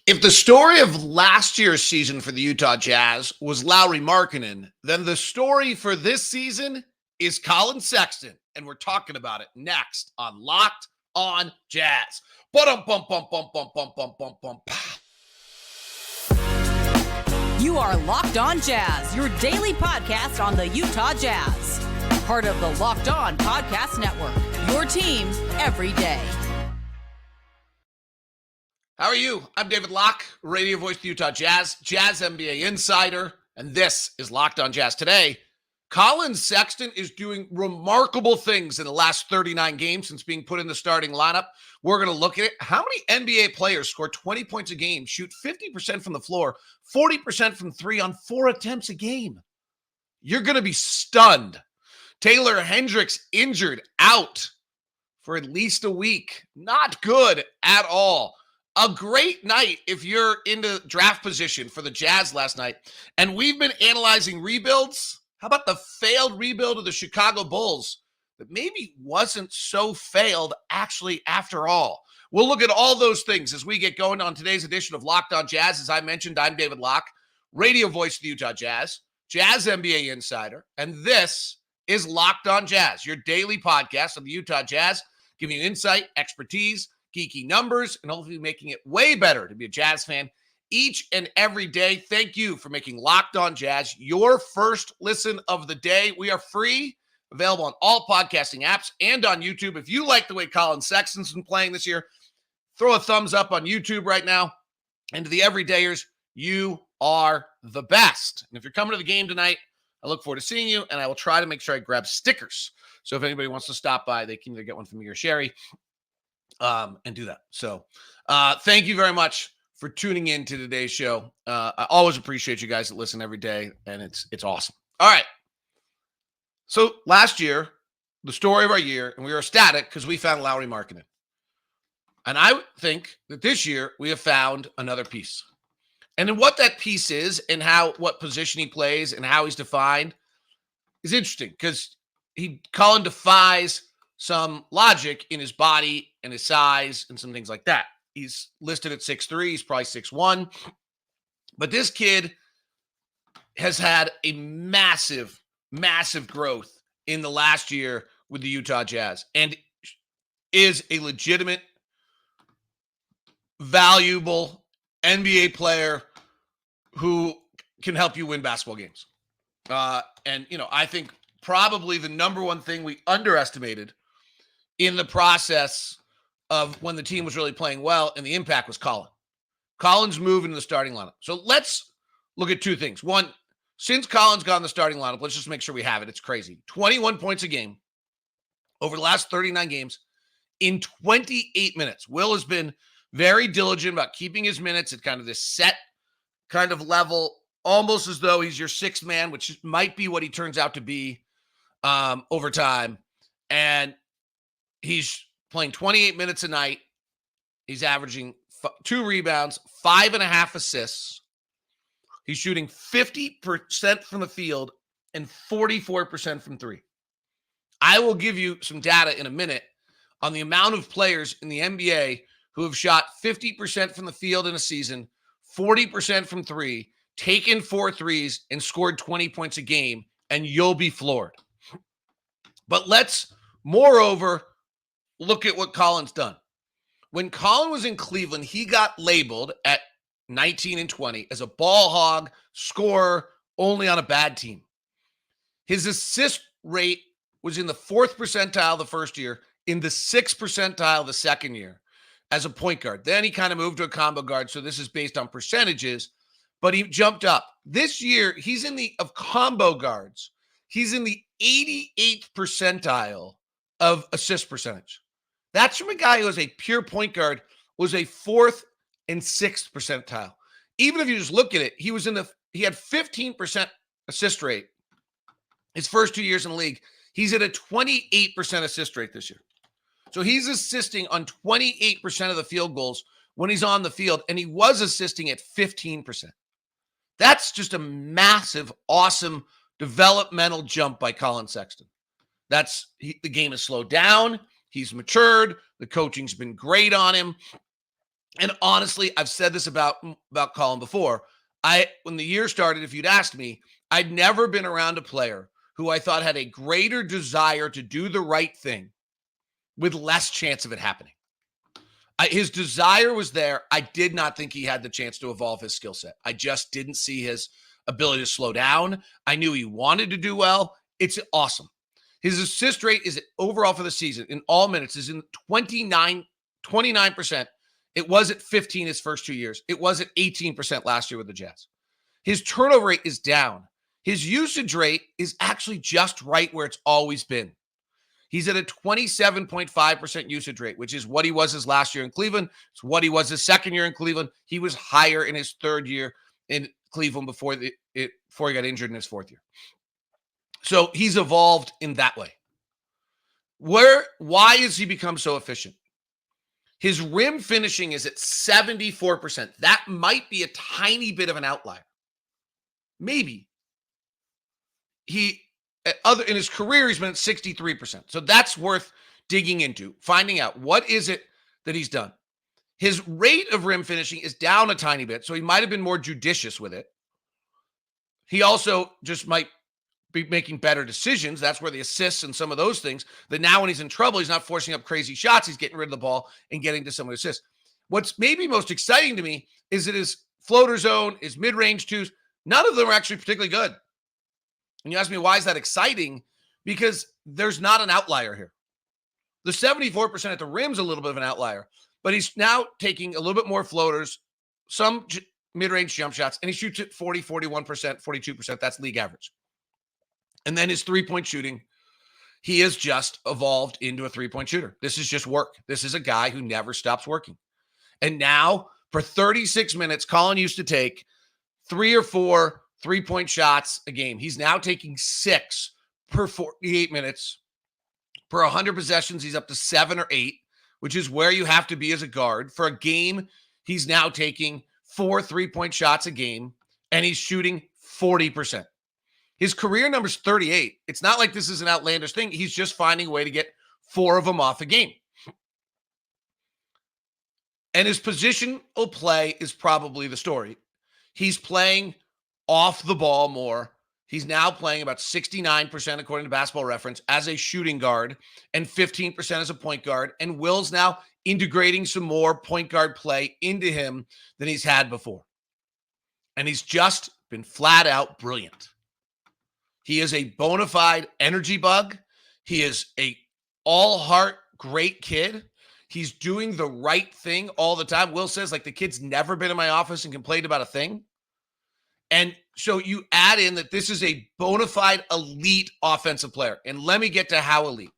If the story of last year's season for the Utah Jazz was Lauri Markkanen, then the story for this season is Collin Sexton, and we're talking about it next on Locked on Jazz. You are Locked on Jazz, your daily podcast on the Utah Jazz. Part of the Locked On Podcast Network, your team every day. How are you? I'm David Locke, radio voice of the Utah Jazz, Jazz NBA insider, and this is Locked on Jazz. Today, Collin Sexton is doing remarkable things in the last 39 games since being put in the starting lineup. We're going to look at it. How many NBA players score 20 points a game, shoot 50% from the floor, 40% from three on 4 attempts a game? You're going to be stunned. Taylor Hendricks injured, out for at least a week. Not good at all. A great night if you're into draft position for the Jazz last night. And we've been analyzing rebuilds. How about the failed rebuild of the Chicago Bulls that maybe wasn't so failed actually after all? We'll look at all those things as we get going on today's edition of Locked on Jazz. As I mentioned, I'm David Locke, radio voice of the Utah Jazz, Jazz NBA insider, and this is Locked on Jazz, your daily podcast of the Utah Jazz, giving you insight, expertise, geeky numbers, and hopefully making it way better to be a Jazz fan each and every day. Thank you for making Locked on Jazz your first listen of the day. We are free, available on all podcasting apps and on YouTube. If you like the way Collin Sexton's been playing this year, throw a thumbs up on YouTube right now. And to the everydayers, you are the best. And if you're coming to the game tonight, I look forward to seeing you, and I will try to make sure I grab stickers. So if anybody wants to stop by, they can either get one from me or Sherry. And do that. So thank you very much for tuning in to today's show. I always appreciate you guys that listen every day, and it's awesome. All right. So last year, the story of our year, and we were ecstatic because we found Lauri Markkanen. And I think that this year we have found another piece. And then what that piece is and what position he plays and how he's defined is interesting because Collin defies some logic in his body and his size and some things like that. He's listed at 6'3", he's probably 6'1". But this kid has had a massive, massive growth in the last year with the Utah Jazz and is a legitimate, valuable NBA player who can help you win basketball games. I think probably the number one thing we underestimated in the process of when the team was really playing well, and the impact was Collin. Collin's moved into the starting lineup. So let's look at two things. One, since Collin's gone in the starting lineup, let's just make sure we have it. It's crazy. 21 points a game over the last 39 games in 28 minutes. Will has been very diligent about keeping his minutes at kind of this set kind of level, almost as though he's your sixth man, which might be what he turns out to be over time. And he's playing 28 minutes a night. He's averaging 2 rebounds, 5.5 assists. He's shooting 50% from the field and 44% from three. I will give you some data in a minute on the amount of players in the NBA who have shot 50% from the field in a season, 40% from three, taken 4 threes, and scored 20 points a game, and you'll be floored. But let's, moreover, look at what Collin's done. When Collin was in Cleveland, he got labeled at 19 and 20 as a ball hog, scorer, only on a bad team. His assist rate was in the 4th percentile the first year, in the 6th percentile the second year as a point guard. Then he kind of moved to a combo guard, so this is based on percentages, but he jumped up. This year, he's of combo guards, he's in the 88th percentile of assist percentage. That's from a guy who was a pure point guard, was a 4th and 6th percentile. Even if you just look at it, he had 15% assist rate his first 2 years in the league. He's at a 28% assist rate this year. So he's assisting on 28% of the field goals when he's on the field, and he was assisting at 15%. That's just a massive, awesome developmental jump by Collin Sexton. The game has slowed down. He's matured. The coaching's been great on him. And honestly, I've said this about Collin before. When the year started, if you'd asked me, I'd never been around a player who I thought had a greater desire to do the right thing with less chance of it happening. His desire was there. I did not think he had the chance to evolve his skill set. I just didn't see his ability to slow down. I knew he wanted to do well. It's awesome. His assist rate is overall for the season in all minutes is in 29%. It was at 15 his first 2 years. It was at 18% last year with the Jazz. His turnover rate is down. His usage rate is actually just right where it's always been. He's at a 27.5% usage rate, which is what he was his last year in Cleveland. It's what he was his second year in Cleveland. He was higher in his third year in Cleveland before he got injured in his fourth year. So he's evolved in that way. Why has he become so efficient? His rim finishing is at 74%. That might be a tiny bit of an outlier. Maybe. In his career, he's been at 63%. So that's worth digging into, finding out what is it that he's done. His rate of rim finishing is down a tiny bit, so he might have been more judicious with it. He also just might be making better decisions. That's where the assists and some of those things, that now when he's in trouble, he's not forcing up crazy shots. He's getting rid of the ball and getting to some of the assists. What's maybe most exciting to me is that his floater zone, his mid-range twos, none of them are actually particularly good. And you ask me, why is that exciting? Because there's not an outlier here. The 74% at the rim's a little bit of an outlier, but he's now taking a little bit more floaters, some mid-range jump shots, and he shoots at 40, 41%, 42%. That's league average. And then his three-point shooting, he has just evolved into a three-point shooter. This is just work. This is a guy who never stops working. And now, for 36 minutes, Collin used to take 3 or 4 three-point shots a game. He's now taking 6 per 48 minutes. Per 100 possessions, he's up to 7 or 8, which is where you have to be as a guard. For a game, he's now taking 4 three-point shots a game, and he's shooting 40%. His career number's 38. It's not like this is an outlandish thing. He's just finding a way to get 4 of them off a game. And his positional play is probably the story. He's playing off the ball more. He's now playing about 69%, according to Basketball Reference, as a shooting guard and 15% as a point guard. And Will's now integrating some more point guard play into him than he's had before. And he's just been flat out brilliant. He is a bona fide energy bug. He is a all-heart great kid. He's doing the right thing all the time. Will says, like, the kid's never been in my office and complained about a thing. And so you add in that this is a bona fide elite offensive player. And let me get to how elite.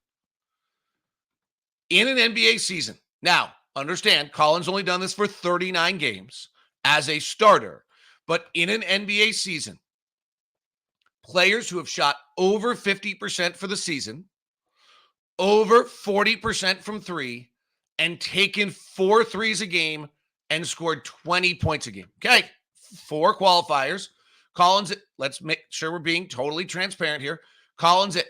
In an NBA season, now, understand, Collin's only done this for 39 games as a starter. But in an NBA season, players who have shot over 50% for the season, over 40% from 3, and taken 4 threes a game and scored 20 points a game. Okay, 4 qualifiers. Collin's at, let's make sure we're being totally transparent here. Collin's at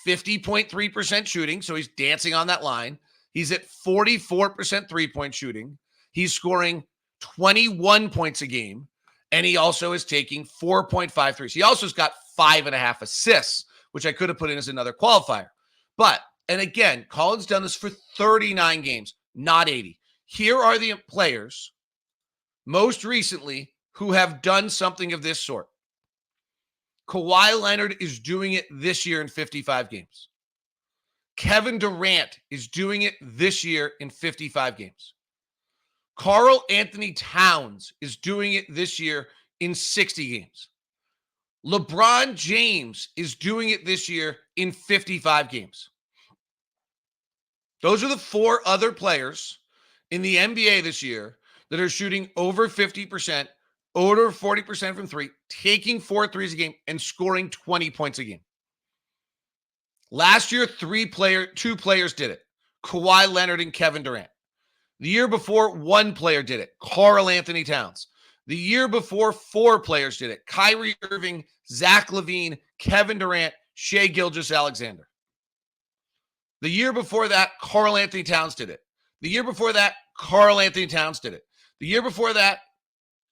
50.3% shooting, so he's dancing on that line. He's at 44% three-point shooting. He's scoring 21 points a game, and he also is taking 4.5 threes. He also has got 5.5 assists, which I could have put in as another qualifier. But, and again, Collin's done this for 39 games, not 80. Here are the players, most recently, who have done something of this sort. Kawhi Leonard is doing it this year in 55 games. Kevin Durant is doing it this year in 55 games. Karl Anthony Towns is doing it this year in 60 games. LeBron James is doing it this year in 55 games. Those are the 4 other players in the NBA this year that are shooting over 50%, over 40% from 3, taking 4 threes a game, and scoring 20 points a game. Last year, 2 players did it. Kawhi Leonard and Kevin Durant. The year before, 1 player did it. Karl Anthony Towns. The year before, 4 players did it. Kyrie Irving, Zach LaVine, Kevin Durant, Shai Gilgeous-Alexander. The year before that, Karl Anthony Towns did it. The year before that, Karl Anthony Towns did it. The year before that,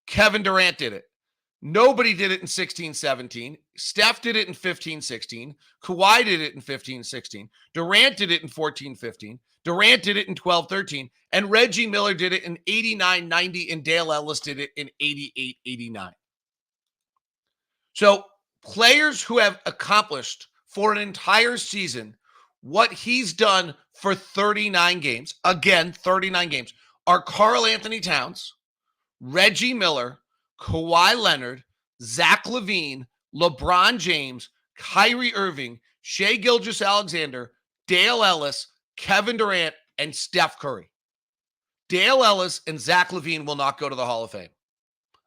Kevin Durant did it. Nobody did it in 16-17. Steph did it in 15-16. Kawhi did it in 15-16. Durant did it in 14-15. Durant did it in 12-13. And Reggie Miller did it in 89-90. And Dale Ellis did it in 88-89. So players who have accomplished for an entire season what he's done for 39 games, again, 39 games, are Karl Anthony Towns, Reggie Miller, Kawhi Leonard, Zach LaVine, LeBron James, Kyrie Irving, Shai Gilgeous-Alexander, Dale Ellis, Kevin Durant, and Steph Curry. Dale Ellis and Zach LaVine will not go to the Hall of Fame.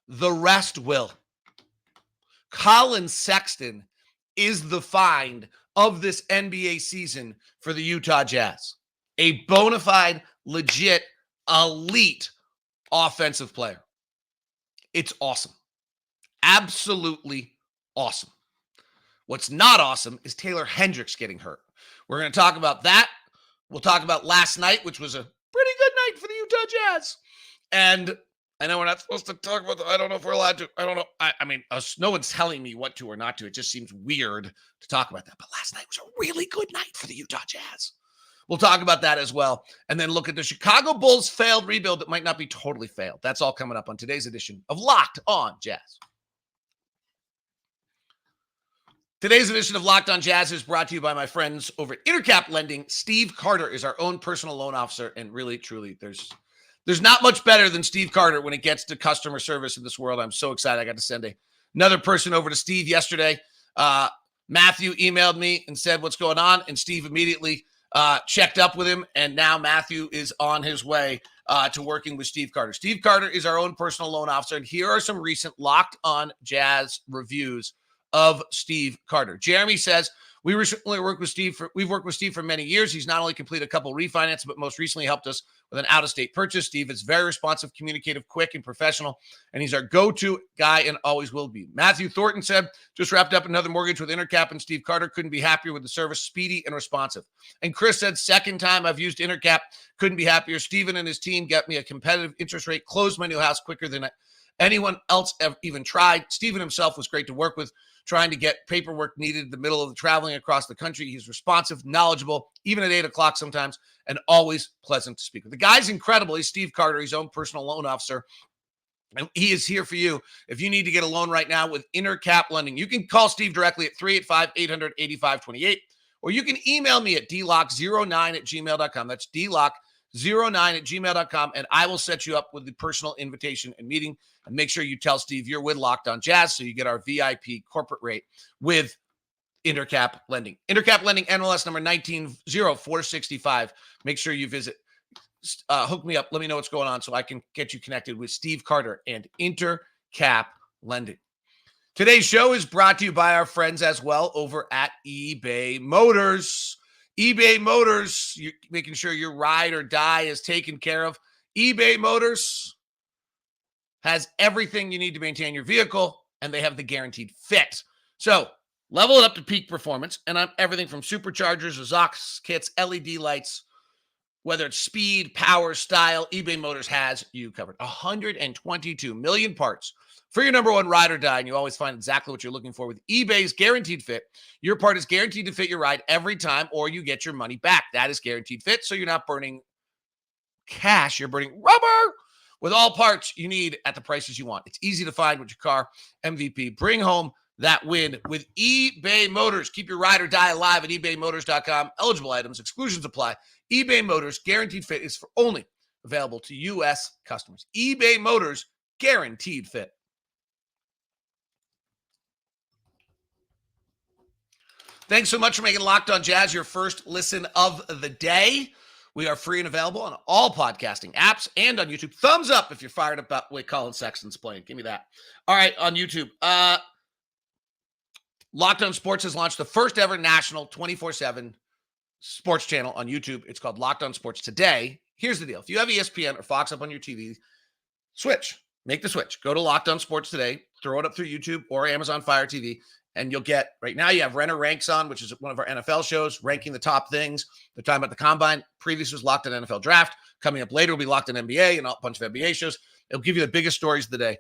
The rest will. Collin Sexton is the find of this NBA season for the Utah Jazz. A bona fide, legit, elite offensive player. It's awesome. Absolutely awesome. What's not awesome is Taylor Hendricks getting hurt. We're going to talk about that. We'll talk about last night, which was a pretty good night for the Utah Jazz. And I know we're not supposed to talk about I don't know if we're allowed to. I don't know. I mean, no one's telling me what to or not to. It just seems weird to talk about that. But last night was a really good night for the Utah Jazz. We'll talk about that as well. And then look at the Chicago Bulls failed rebuild that might not be totally failed. That's all coming up on today's edition of Locked On Jazz. Today's edition of Locked On Jazz is brought to you by my friends over at Intercap Lending. Steve Carter is our own personal loan officer. And really, truly, there's not much better than Steve Carter when it gets to customer service in this world. I'm so excited. I got to send another person over to Steve yesterday. Matthew emailed me and said, what's going on? And Steve immediately checked up with him, and now Matthew is on his way to working with Steve Carter. Steve Carter is our own personal loan officer, and here are some recent Locked On Jazz reviews of Steve Carter. Jeremy says, we've worked with Steve for many years. He's not only completed a couple refinances, but most recently helped us with an out-of-state purchase. Steve is very responsive, communicative, quick, and professional, and he's our go-to guy and always will be. Matthew Thornton said, just wrapped up another mortgage with Intercap, and Steve Carter couldn't be happier with the service, speedy and responsive. And Chris said, second time I've used Intercap, couldn't be happier. Steven and his team got me a competitive interest rate, closed my new house quicker than anyone else even tried. Steven himself was great to work with, trying to get paperwork needed in the middle of traveling across the country. He's responsive, knowledgeable, even at 8 o'clock sometimes, and always pleasant to speak with. The guy's incredible. He's Steve Carter, his own personal loan officer, and he is here for you if you need to get a loan right now with Intercap Lending. You can call Steve directly at 385-800-8528, or you can email me at dlock09@gmail.com. That's dlock09@gmail.com, and I will set you up with the personal invitation and meeting. And make sure you tell Steve you're with Locked On Jazz so you get our VIP corporate rate with Intercap Lending. Intercap Lending, NLS number 190465. Make sure you visit. Hook me up. Let me know what's going on so I can get you connected with Steve Carter and Intercap Lending. Today's show is brought to you by our friends as well over at eBay Motors. eBay Motors, you're making sure your ride or die is taken care of. eBay Motors has everything you need to maintain your vehicle, and they have the guaranteed fit. So level it up to peak performance, and I'm everything from superchargers, exhaust kits, LED lights, whether it's speed, power, style, eBay Motors has you covered. 122 million parts for your number one ride or die, and you always find exactly what you're looking for with eBay's guaranteed fit. Your part is guaranteed to fit your ride every time, or you get your money back. That is guaranteed fit, so you're not burning cash, you're burning rubber. With all parts you need at the prices you want. It's easy to find with your car. MVP. Bring home that win with eBay Motors. Keep your ride or die alive at ebaymotors.com. Eligible items, exclusions apply. eBay Motors, guaranteed fit is only available to U.S. customers. eBay Motors, guaranteed fit. Thanks so much for making Locked On Jazz your first listen of the day. We are free and available on all podcasting apps and on YouTube. Thumbs up if you're fired up about the way Collin Sexton's playing. Give me that. All right, on YouTube. Locked On Sports has launched the first ever national 24/7 sports channel on YouTube. It's called Locked On Sports Today. Here's the deal. If you have ESPN or Fox up on your TV, switch. Make the switch. Go to Locked On Sports Today. Throw it up through YouTube or Amazon Fire TV. And you'll get, right now you have Renner Ranks on, which is one of our NFL shows, ranking the top things. They're talking about the combine. Previous was Locked On NFL Draft. Coming up later will be Locked On NBA and a bunch of NBA shows. It'll give you the biggest stories of the day.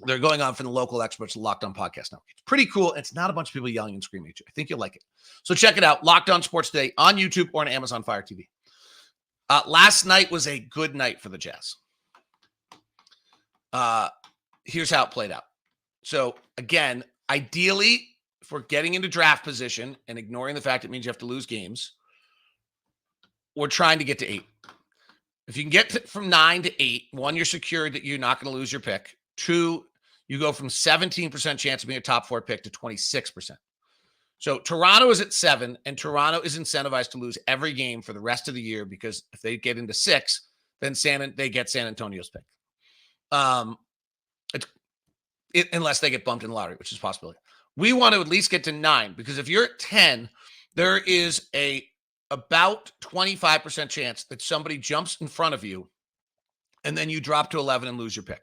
They're going on from the local experts, the Locked On Podcast Network. It's pretty cool. It's not a bunch of people yelling and screaming at you. I think you'll like it. So check it out, Locked On Sports Today on YouTube or on Amazon Fire TV. Last night was a good night for the Jazz. Here's how it played out. So again, ideally, if we're getting into draft position and ignoring the fact it means you have to lose games, we're trying to get to 8. If you can get from 9 to 8, 1, you're secured that you're not going to lose your pick. 2, you go from 17% chance of being a top 4 pick to 26%. So Toronto is at 7, and Toronto is incentivized to lose every game for the rest of the year because if they get into 6, then they get San Antonio's pick. Unless they get bumped in the lottery, which is a possibility. We want to at least get to 9 because if you're at 10, there is about 25% chance that somebody jumps in front of you and then you drop to 11 and lose your pick.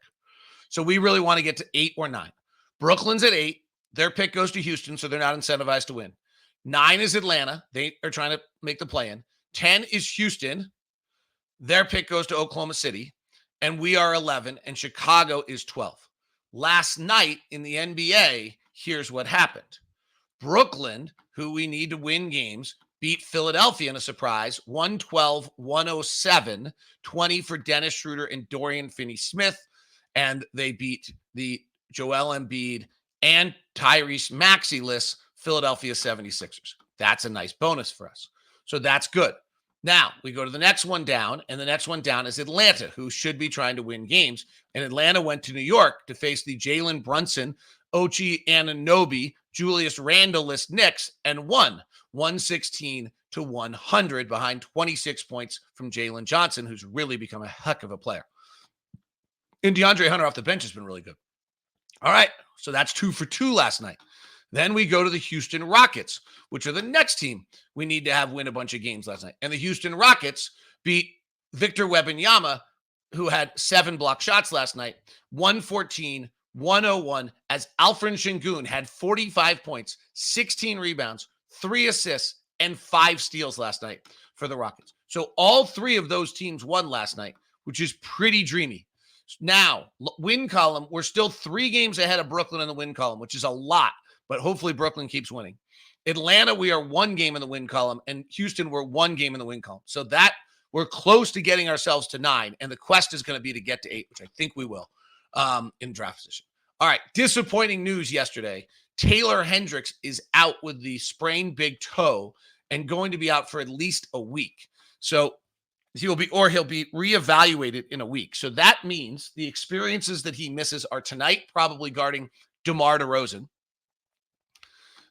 So we really want to get to 8 or 9. Brooklyn's at 8. Their pick goes to Houston, so they're not incentivized to win. 9 is Atlanta. They are trying to make the play-in. 10 is Houston. Their pick goes to Oklahoma City. And we are 11, and Chicago is 12. Last night in the NBA, here's what happened. Brooklyn, who we need to win games, beat Philadelphia in a surprise, 112-107, 20 for Dennis Schroeder and Dorian Finney-Smith. And they beat the Joel Embiid and Tyrese Maxey-less Philadelphia 76ers. That's a nice bonus for us. So that's good. Now, we go to the next one down, and the next one down is Atlanta, who should be trying to win games. And Atlanta went to New York to face the Jalen Brunson, Ochai Anunoby, Julius Randle-less Knicks, and won 116-100 behind 26 points from Jalen Johnson, who's really become a heck of a player. And DeAndre Hunter off the bench has been really good. All right, so that's 2 for 2 last night. Then we go to the Houston Rockets, which are the next team we need to have win a bunch of games last night. And the Houston Rockets beat Victor Wembanyama, who had 7 block shots last night, 114-101, as Alfred Sengun had 45 points, 16 rebounds, 3 assists, and 5 steals last night for the Rockets. So all 3 of those teams won last night, which is pretty dreamy. Now, win column, we're still 3 games ahead of Brooklyn in the win column, which is a lot, but hopefully Brooklyn keeps winning. Atlanta, we are 1 game in the win column, and Houston, we're 1 game in the win column. So that we're close to getting ourselves to 9, and the quest is going to be to get to 8, which I think we will in draft position. All right, disappointing news yesterday. Taylor Hendricks is out with the sprained big toe and going to be out for at least a week. So he'll be reevaluated in a week. So that means the experiences that he misses are tonight, probably guarding DeMar DeRozan.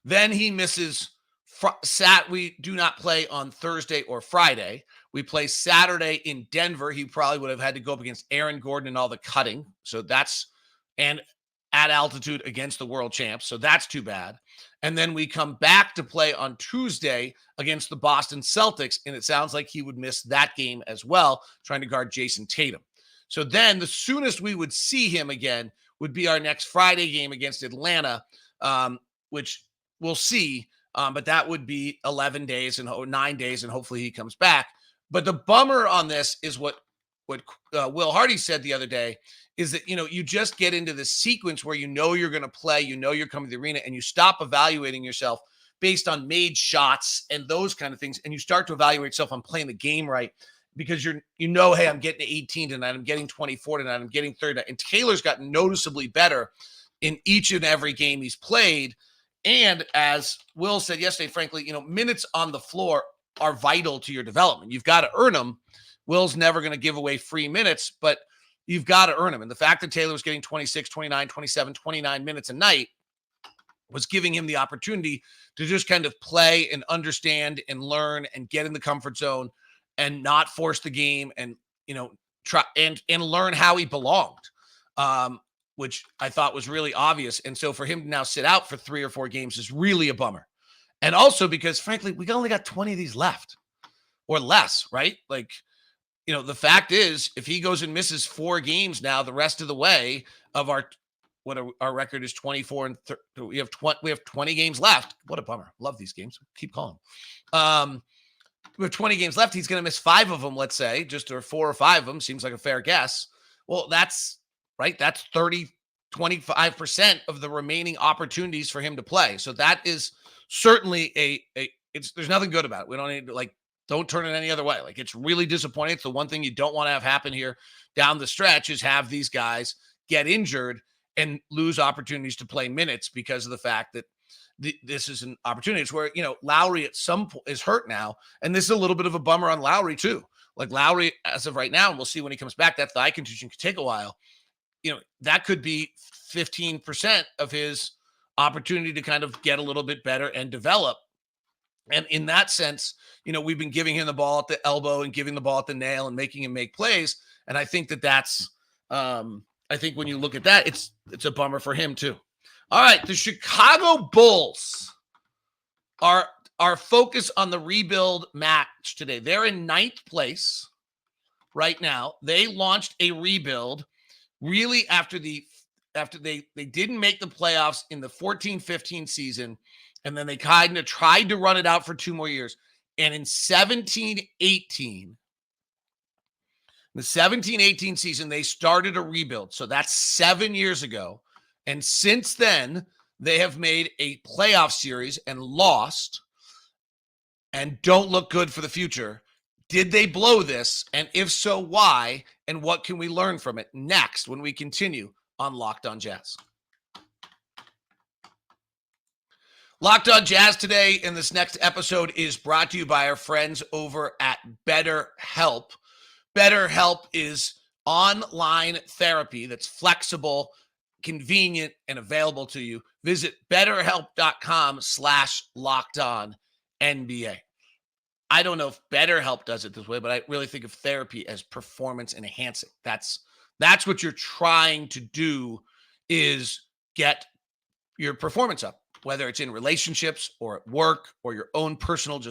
Then he misses we do not play on Thursday or Friday. We play Saturday in Denver. He probably would have had to go up against Aaron Gordon and all the cutting. So and at altitude against the world champs. So that's too bad. And then we come back to play on Tuesday against the Boston Celtics. And it sounds like he would miss that game as well, trying to guard Jason Tatum. So then the soonest we would see him again would be our next Friday game against Atlanta, which we'll see. But that would be 11 days and 9 days, and hopefully he comes back. But the bummer on this is what Will Hardy said the other day, is that, you just get into this sequence where you're going to play, you're coming to the arena, and you stop evaluating yourself based on made shots and those kind of things. And you start to evaluate yourself on playing the game right, because hey, I'm getting 18 tonight, I'm getting 24 tonight, I'm getting 30 tonight. And Taylor's gotten noticeably better in each and every game he's played. And as Will said yesterday, frankly, minutes on the floor are vital to your development. You've got to earn them. Will's never going to give away free minutes, but you've got to earn them. And the fact that Taylor was getting 26, 29, 27, 29 minutes a night was giving him the opportunity to just kind of play and understand and learn and get in the comfort zone and not force the game and, try and learn how he belonged, which I thought was really obvious. And so for him to now sit out for 3 or 4 games is really a bummer. And also because, frankly, we only got 20 of these left or less, right? Like, the fact is, if he goes and misses 4 games now, the rest of the way of our record is 24 and we have 20 games left. What a bummer. Love these games. Keep calling. We have 20 games left. He's going to miss 5 of them, let's say, or 4 or 5 of them. Seems like a fair guess. Well, that's right. That's 25% of the remaining opportunities for him to play. So that is certainly there's nothing good about it. We don't need to don't turn it any other way. It's really disappointing. It's the one thing you don't want to have happen here down the stretch is have these guys get injured and lose opportunities to play minutes because of the fact that this is an opportunity. It's where, Lauri at some point is hurt now. And this is a little bit of a bummer on Lauri too. Lauri, as of right now, and we'll see when he comes back, that thigh contusion could take a while. That could be 15% of his opportunity to kind of get a little bit better and develop. And in that sense, we've been giving him the ball at the elbow and giving the ball at the nail and making him make plays. And I think that's, I think when you look at that, it's a bummer for him too. All right, the Chicago Bulls are focused on the rebuild match today. They're in 9th place right now. They launched a rebuild really after they didn't make the playoffs in the 14-15 season, and then they kind of tried to run it out for 2 more years. And in 17-18, the 17-18 season, they started a rebuild. So that's 7 years ago. And since then, they have made a playoff series and lost and don't look good for the future. Did they blow this? And if so, why? And what can we learn from it next when we continue on Locked On Jazz? Locked On Jazz today in this next episode is brought to you by our friends over at BetterHelp. BetterHelp is online therapy that's flexible, convenient, and available to you. Visit betterhelp.com/lockedonnba. I don't know if BetterHelp does it this way, but I really think of therapy as performance enhancing. That's what you're trying to do, is get your performance up, whether it's in relationships or at work or your own personal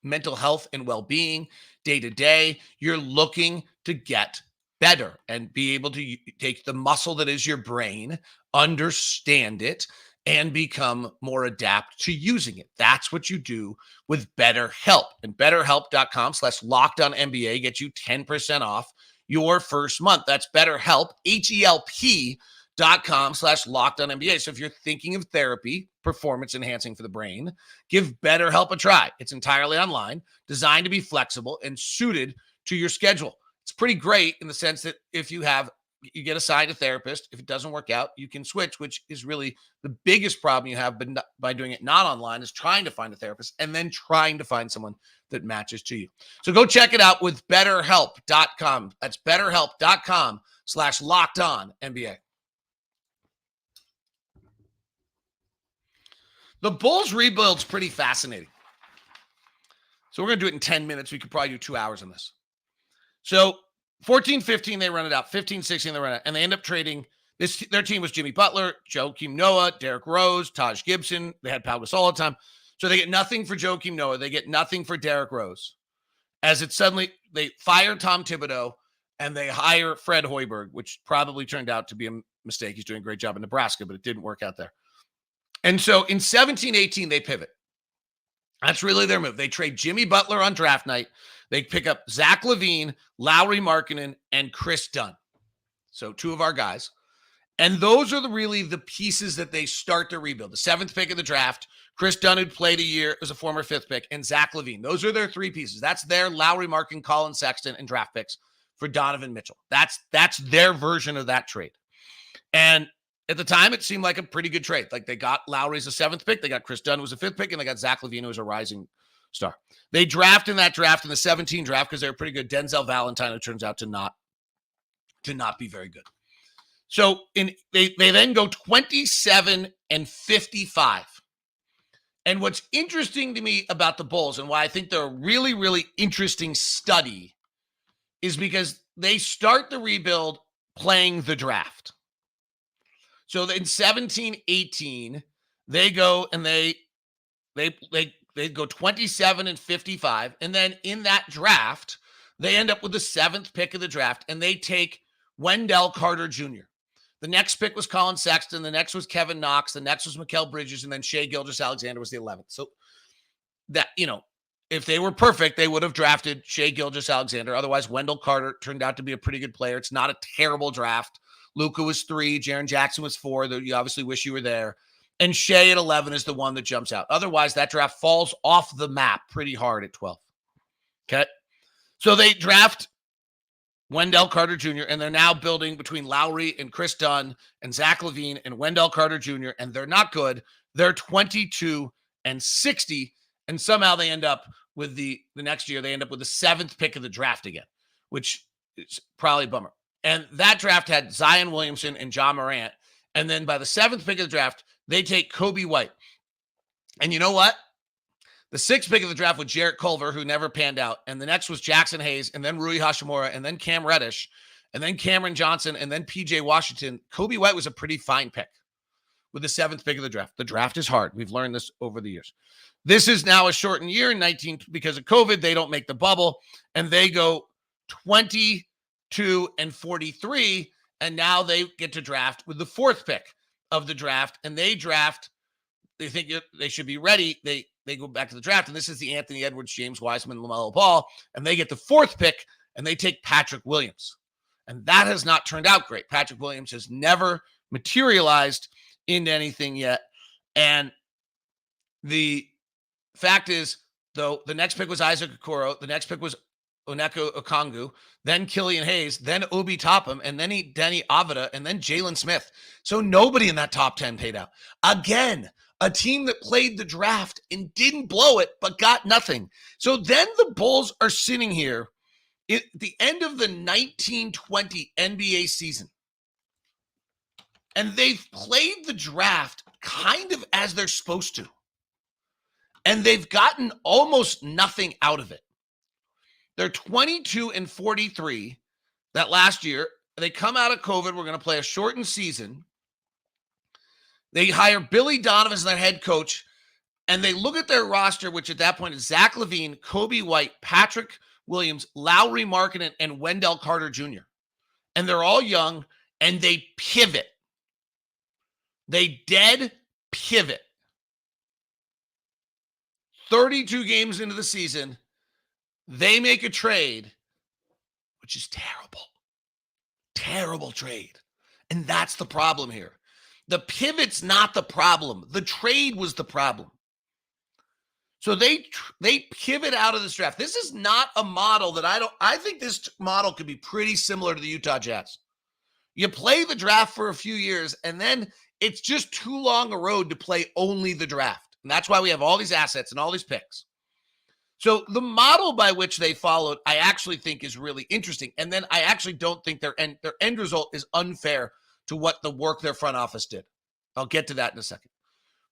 mental health and well-being day to day. You're looking to get better and be able to take the muscle that is your brain, understand it, and become more adept to using it. That's what you do with BetterHelp. And BetterHelp.com/LockedOnNBA gets you 10% off your first month. That's BetterHelp, HELP.com/LockedOnNBA. So if you're thinking of therapy, performance enhancing for the brain, give BetterHelp a try. It's entirely online, designed to be flexible and suited to your schedule. It's pretty great in the sense that if you get assigned a therapist, if it doesn't work out, you can switch, which is really the biggest problem you have by doing it not online, is trying to find a therapist and then trying to find someone that matches to you. So go check it out with BetterHelp.com. That's BetterHelp.com/LockedOnNBA. The Bulls rebuild's pretty fascinating. So we're going to do it in 10 minutes. We could probably do 2 hours on this. So 14-15, they run it out. 15-16, they run it out. And they end up trading this. Their team was Jimmy Butler, Joakim Noah, Derrick Rose, Taj Gibson. They had Pau Gasol all the time. So they get nothing for Joakim Noah. They get nothing for Derrick Rose. As it suddenly, they fire Tom Thibodeau and they hire Fred Hoiberg, which probably turned out to be a mistake. He's doing a great job in Nebraska, but it didn't work out there. And so in 17-18, they pivot. That's really their move. They trade Jimmy Butler on draft night. They pick up Zach LaVine, Lauri Markkanen, and Chris Dunn. So 2 of our guys. And those are really the pieces that they start to rebuild. The 7th pick of the draft, Chris Dunn, who'd played a year as a former 5th pick, and Zach LaVine. Those are their 3 pieces. That's their Lauri Markkanen, Collin Sexton, and draft picks for Donovan Mitchell. That's their version of that trade. And at the time, it seemed like a pretty good trade. They got Lauri as a 7th pick. They got Chris Dunn, who was a 5th pick, and they got Zach LaVine, who was a rising star. They draft in that draft, in the 17 draft, because they were pretty good. Denzel Valentine, who turns out to not be very good. So they then go 27-55. And what's interesting to me about the Bulls and why I think they're a really, really interesting study is because they start the rebuild playing the draft. So in 17-18, they go and they go 27-55. And then in that draft, they end up with the 7th pick of the draft, and they take Wendell Carter Jr. The next pick was Collin Sexton. The next was Kevin Knox. The next was Mikal Bridges. And then Shai Gilgeous-Alexander was the 11th. So that, if they were perfect, they would have drafted Shai Gilgeous-Alexander. Otherwise, Wendell Carter turned out to be a pretty good player. It's not a terrible draft. Luka was 3. Jaren Jackson was 4. You obviously wish you were there. And Shai at 11 is the one that jumps out. Otherwise, that draft falls off the map pretty hard at 12. Okay? So they draft Wendell Carter Jr., and they're now building between Lauri and Chris Dunn and Zach LaVine and Wendell Carter Jr., and they're not good. They're 22-60, and somehow they end up with the next year, they end up with the 7th pick of the draft again, which is probably a bummer. And that draft had Zion Williamson and John Morant, and then by the 7th pick of the draft, they take Kobe White. And you know what? The 6th pick of the draft was Jarrett Culver, who never panned out. And the next was Jackson Hayes, and then Rui Hashimura, and then Cam Reddish, and then Cameron Johnson, and then PJ Washington. Kobe White was a pretty fine pick with the 7th pick of the draft. The draft is hard. We've learned this over the years. This is now a shortened year, 19 because of COVID. They don't make the bubble, and they go 22-43, and now they get to draft with the 4th pick of the draft, and they draft. They think they should be ready. They go back to the draft, and this is the Anthony Edwards, James Wiseman, LaMelo Ball, and they get the 4th pick, and they take Patrick Williams. And that has not turned out great. Patrick Williams has never materialized into anything yet. And the fact is, though, the next pick was Isaac Okoro, the next pick was Onyeka Okongwu, then Killian Hayes, then Obi Toppin, and then Denny Avila, and then Jalen Smith. So nobody in that top 10 paid out. Again, a team that played the draft and didn't blow it, but got nothing. So then the Bulls are sitting here at the end of the 1920 NBA season. And they've played the draft kind of as they're supposed to. And they've gotten almost nothing out of it. They're 22-43 that last year. They come out of COVID. We're going to play a shortened season. They hire Billy Donovan as their head coach, and they look at their roster, which at that point is Zach LaVine, Kobe White, Patrick Williams, Lauri Markkanen, and Wendell Carter Jr. And they're all young, and they pivot. They dead pivot. 32 games into the season, they make a trade, which is terrible. Terrible trade. And that's the problem here. The pivot's not the problem. The trade was the problem. So they pivot out of this draft. This is not a model that I think this model could be pretty similar to the Utah Jazz. You play the draft for a few years, and then it's just too long a road to play only the draft. And that's why we have all these assets and all these picks. So the model by which they followed, I actually think is really interesting. And then I actually don't think their end result is unfair to what the work their front office did. I'll get to that in a second.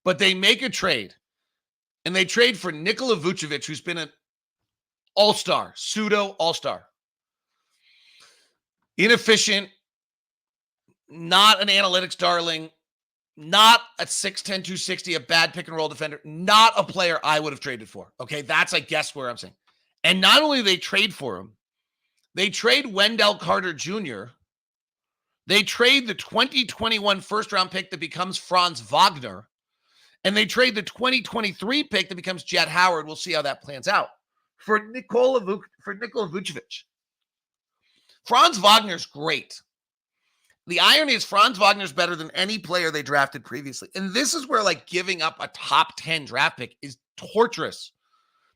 But they make a trade, and they trade for Nikola Vucevic, who's been an all-star, pseudo all-star. Inefficient, not an analytics darling, not a 6'10", 260, a bad pick-and-roll defender, not a player I would have traded for. Okay, that's, I guess, where I'm saying. And not only do they trade for him, they trade Wendell Carter Jr., they trade the 2021 first-round pick that becomes Franz Wagner, and they trade the 2023 pick that becomes Jet Howard. We'll see how that plans out. For Nikola Vucevic. Franz Wagner's great. The irony is Franz Wagner's better than any player they drafted previously. And this is where, like, giving up a top 10 draft pick is torturous.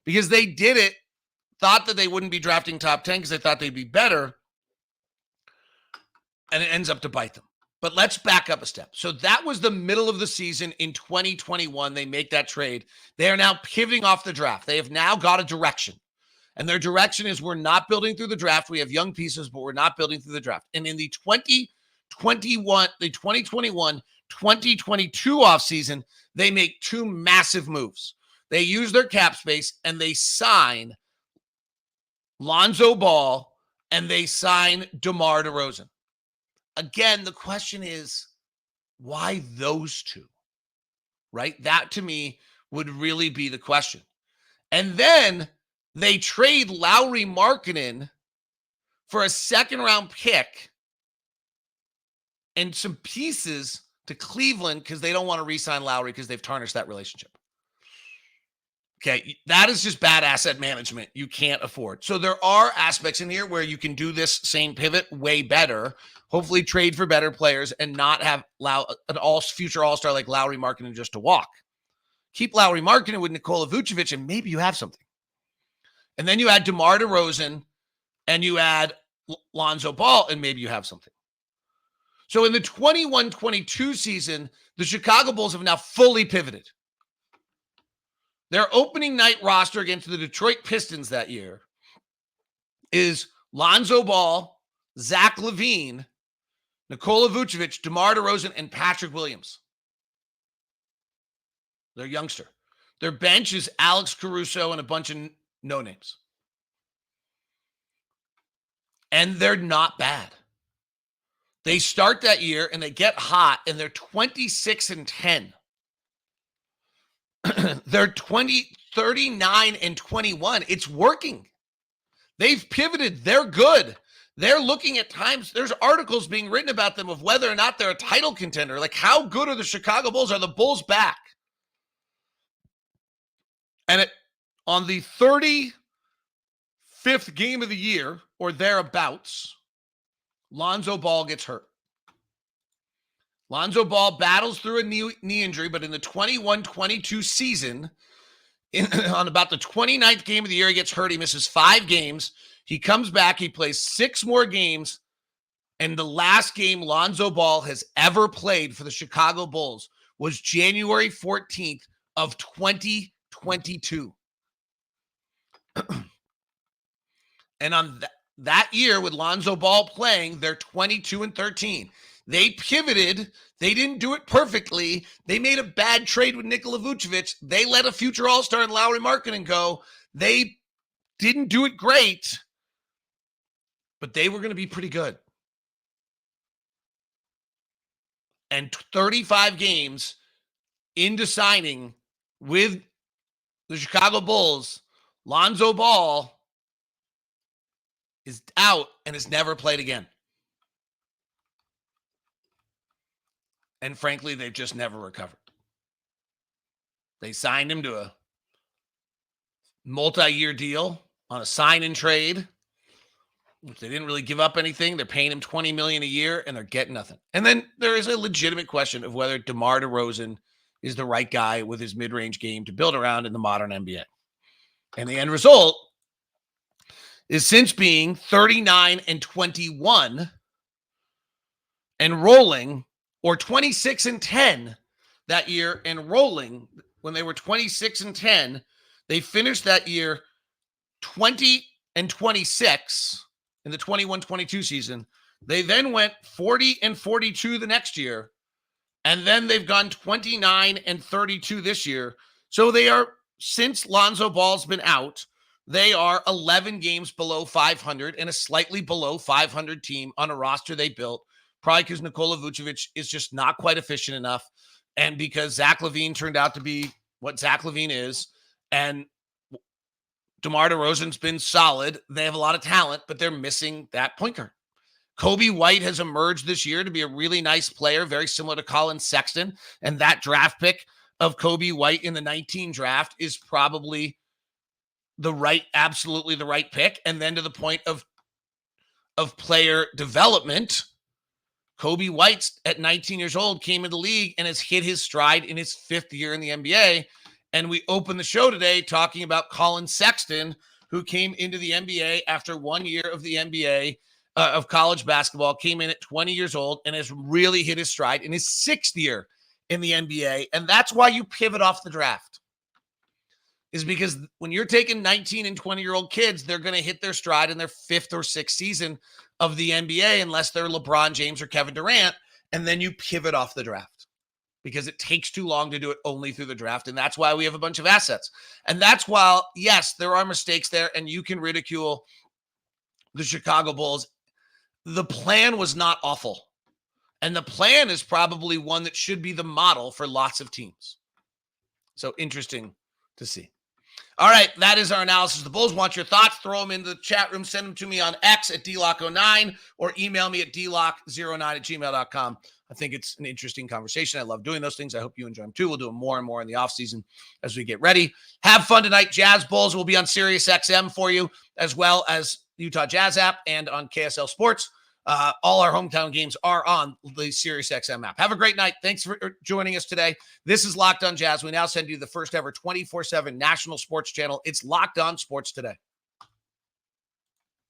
Because they did it, thought that they wouldn't be drafting top 10 because they thought they'd be better, and it ends up to bite them. But let's back up a step. So that was the middle of the season in 2021. They make that trade. They are now pivoting off the draft. They have now got a direction. And their direction is we're not building through the draft. We have young pieces, but we're not building through the draft. And in the 2021-2022 offseason, they make two massive moves. They use their cap space, and they sign Lonzo Ball, and they sign DeMar DeRozan. Again, the question is, why those two? Right? That, to me, would really be the question. And then they trade Lauri Markkanen for a second-round pick and some pieces to Cleveland because they don't want to re-sign Lauri because they've tarnished that relationship. Okay, that is just bad asset management you can't afford. So there are aspects in here where you can do this same pivot way better, hopefully trade for better players and not have an future all-star like Lauri Markkanen just to walk. Keep Lauri Markkanen with Nikola Vucevic and maybe you have something. And then you add DeMar DeRozan and you add Lonzo Ball and maybe you have something. So in the 21-22 season, the Chicago Bulls have now fully pivoted. Their opening night roster against the Detroit Pistons that year is Lonzo Ball, Zach LaVine, Nikola Vucevic, DeMar DeRozan, and Patrick Williams. Their youngster. Their bench is Alex Caruso and a bunch of no-names. And they're not bad. They start that year and they get hot and they're 26-10. They're 39-21. It's working. They've pivoted. They're good. They're looking at times. There's articles being written about them of whether or not they're a title contender. Like, how good are the Chicago Bulls? Are the Bulls back? And on the 35th game of the year or thereabouts, Lonzo Ball gets hurt. Lonzo Ball battles through a knee injury, but in the 21-22 season, on about the 29th game of the year, he gets hurt. He misses 5 games. He comes back. He plays 6 more games. And the last game Lonzo Ball has ever played for the Chicago Bulls was January 14th of 2022. And on that year with Lonzo Ball playing, they're 22-13. They pivoted. They didn't do it perfectly. They made a bad trade with Nikola Vucevic. They let a future all-star in Lauri Markkanen go. They didn't do it great, but they were going to be pretty good. And 35 games into signing with the Chicago Bulls, Lonzo Ball is out and has never played again. And frankly, they've just never recovered. They signed him to a multi-year deal on a sign and trade. They didn't really give up anything. They're paying him $20 million a year and they're getting nothing. And then there is a legitimate question of whether DeMar DeRozan is the right guy with his mid-range game to build around in the modern NBA. And the end result is, since being 39-21 and rolling, or 26-10 that year and rolling, when they were 26-10, they finished that year 20-26 in the 21-22 season. They then went 40-42 the next year, and then they've gone 29-32 this year. So they are, since Lonzo Ball's been out, they are 11 games below 500 and a slightly below 500 team on a roster they built. Probably because Nikola Vucevic is just not quite efficient enough. And because Zach LaVine turned out to be what Zach LaVine is. And DeMar DeRozan's been solid. They have a lot of talent, but they're missing that point guard. Kobe White has emerged this year to be a really nice player, very similar to Collin Sexton. And that draft pick of Kobe White in the 19 draft is probably absolutely the right pick. And then to the point of player development, Kobe White at 19 years old came into the league and has hit his stride in his 5th year in the NBA. And we opened the show today talking about Collin Sexton, who came into the NBA after 1 year of the NBA, of college basketball, came in at 20 years old and has really hit his stride in his 6th year in the NBA. And that's why you pivot off the draft, is because when you're taking 19 and 20-year-old kids, they're going to hit their stride in their 5th or 6th season of the NBA, unless they're LeBron James or Kevin Durant, and then you pivot off the draft because it takes too long to do it only through the draft. And that's why we have a bunch of assets. And that's why, yes, there are mistakes there, and you can ridicule the Chicago Bulls. The plan was not awful. And the plan is probably one that should be the model for lots of teams. So interesting to see. All right, that is our analysis of the Bulls. Want your thoughts? Throw them in the chat room. Send them to me on X at dlock09 or email me at dlock09@gmail.com. I think it's an interesting conversation. I love doing those things. I hope you enjoy them too. We'll do them more and more in the offseason as we get ready. Have fun tonight. Jazz Bulls will be on Sirius XM for you, as well as Utah Jazz app and on KSL Sports. All our hometown games are on the SiriusXM app. Have a great night. Thanks for joining us today. This is Locked On Jazz. We now send you the first ever 24/7 national sports channel. It's Locked On Sports Today.